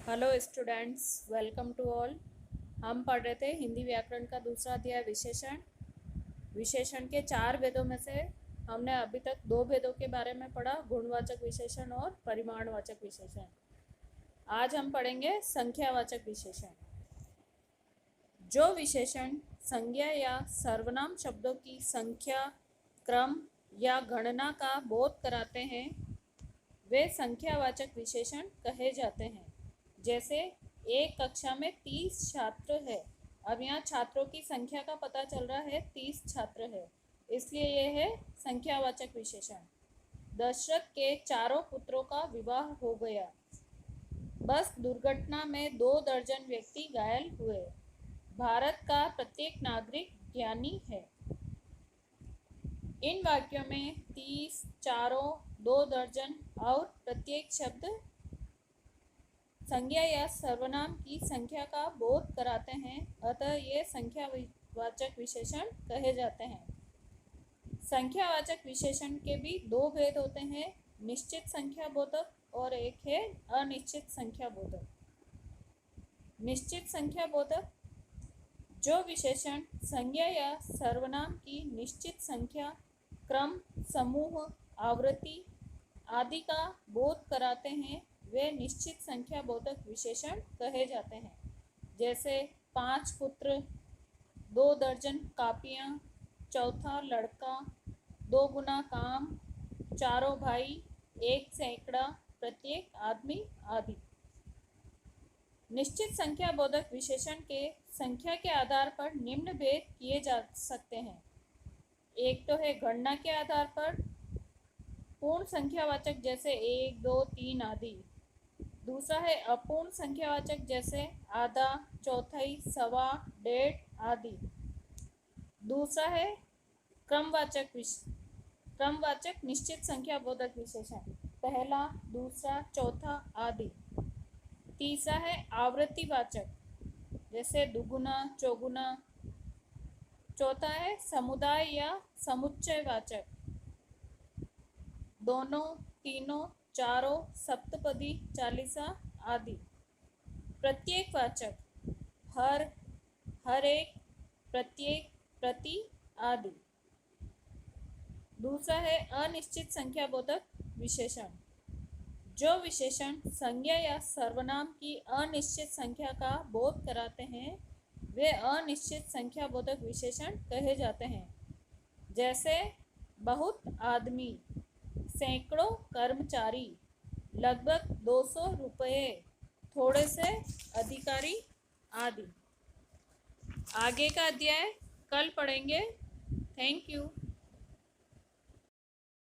Hello students, welcome to all. हम पढ़ रहे थे हिंदी व्याकरण का दूसरा अध्याय विशेषण। विशेषण के 4 भेदों में से हमने अभी तक 2 भेदों के बारे में पढ़ा, गुणवाचक विशेषण और परिमाणवाचक विशेषण। आज हम पढ़ेंगे संख्यावाचक विशेषण। जो विशेषण संज्ञा या सर्वनाम शब्दों की संख्या, क्रम या गणना का बोध कराते हैं वे संख्यावाचक विशेषण कहे जाते हैं। जैसे एक कक्षा में 30 छात्र है। अब यहाँ छात्रों की संख्या का पता चल रहा है, 30 छात्र है, इसलिए यह है संख्यावाचक विशेषण। दशरथ के चारों पुत्रों का विवाह हो गया। बस दुर्घटना में 2 दर्जन व्यक्ति घायल हुए। भारत का प्रत्येक नागरिक ज्ञानी है। इन वाक्यों में 30, चारों, 2 दर्जन और प्रत्येक शब्द संज्ञा या सर्वनाम की संख्या का बोध कराते हैं, अतः ये संख्यावाचक विशेषण कहे जाते हैं। संख्यावाचक विशेषण के भी 2 भेद होते हैं, निश्चित संख्या बोधक और एक है अनिश्चित संख्या बोधक। निश्चित संख्या बोधक जो विशेषण संज्ञा या सर्वनाम की निश्चित संख्या, क्रम, समूह, आवृत्ति आदि का बोध कराते हैं वे निश्चित संख्या बोधक विशेषण कहे जाते हैं। जैसे 5 पुत्र, 2 दर्जन कापियाँ, चौथा लड़का, 2 गुना काम, चारों भाई, 1 सैकड़ा, प्रत्येक आदमी आदि। निश्चित संख्या बोधक विशेषण के संख्या के आधार पर निम्न भेद किए जा सकते हैं। एक तो है गणना के आधार पर, पूर्ण संख्यावाचक जैसे 1, 2, 3 आदि। दूसरा है अपूर्ण संख्यावाचक जैसे आधा, चौथाई, सवा, डेढ़ आदि। दूसरा है क्रमवाचक निश्चित संख्या बोधक विशेषण, पहला, दूसरा, चौथा आदि। तीसरा है आवृत्तिवाचक जैसे दुगुना, चौगुना। चौथा है समुदाय या समुच्चयवाचक, दोनों, तीनों, चारों, सप्तपदी, चालीसा आदि। प्रत्येकवाचक हर, हर एक, प्रत्येक, प्रति आदि। दूसरा है अनिश्चित संख्या बोधक विशेषण। जो विशेषण संज्ञा या सर्वनाम की अनिश्चित संख्या का बोध कराते हैं वे अनिश्चित संख्या बोधक विशेषण कहे जाते हैं। जैसे बहुत आदमी, सैकड़ों कर्मचारी, लगभग 200 रुपये, थोड़े से अधिकारी आदि। आगे का अध्याय कल पढ़ेंगे। Thank you.